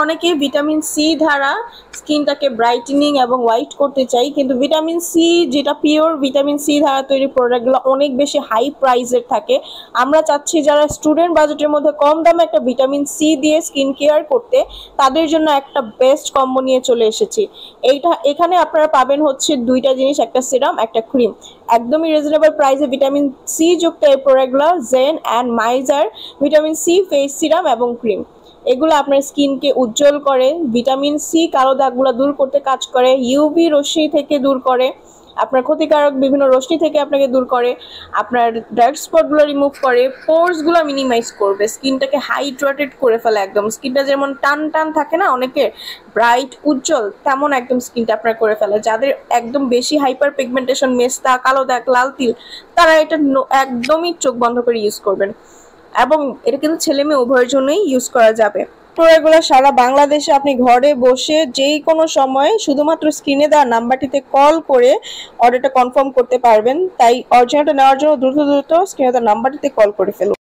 অনেকেই vitamin C দ্বারা স্কিনটাকে ব্রাইটেনিং এবং হোয়াইট করতে চাই, কিন্তু ভিটামিন সি যেটা পিওর ভিটামিন সি দ্বারা তৈরি প্রোডাক্টগুলো অনেক বেশি হাই প্রাইসের থাকে। আমরা চাচ্ছি যারা স্টুডেন্ট বাজেটের মধ্যে কম দামে একটা ভিটামিন সি দিয়ে স্কিন কেয়ার করতে, তাদের জন্য একটা বেস্ট কম্বো নিয়ে চলে এসেছি। এখানে আপনারা পাবেন হচ্ছে দুইটা জিনিস, একটা সিরাম একটা ক্রিম। একদমই রিজনেবল প্রাইসে ভিটামিন সি যুক্ত এই প্রোডাক্টগুলো জেন অ্যান্ড মাইজার ভিটামিন সি ফেস সিরাম এবং ক্রিম। এগুলো আপনার স্কিনকে উজ্জ্বল করে, ভিটামিন সি কালো দাগগুলো দূর করতে কাজ করে, ইউভি রশ্মি থেকে দূর করে, আপনার ক্ষতিকারক বিভিন্ন রশ্মি থেকে আপনাকে দূর করে, আপনার ডার্ক স্পটগুলো রিমুভ করে, পোরসগুলো মিনিমাইজ করবে, স্কিনটাকে হাইড্রেটেড করে ফেলে। একদম স্কিনটা যেমন টান টান থাকে না অনেকের, ব্রাইট উজ্জ্বল, তেমন একদম স্কিনটা আপনার করে ফেলে। যাদের একদম বেশি হাইপার পিগমেন্টেশন, মেস্তা, কালো দাগ, লাল তিল, তারা এটা একদমই চোখ বন্ধ করে ইউজ করবেন। এবং এটা কিন্তু ছেলে মেয়ে উভয়ের জন্যই ইউজ করা যাবে। প্রোডাক্টগুলো সারা বাংলাদেশে আপনি ঘরে বসে যেই কোনো সময় শুধুমাত্র স্ক্রিনে দেওয়া নাম্বারটিতে কল করে অর্ডারটা কনফার্ম করতে পারবেন। তাই অরিজিনালটা নেওয়ার জন্য দ্রুত স্ক্রিনে দেওয়া নাম্বারটিতে কল করে ফেলুন।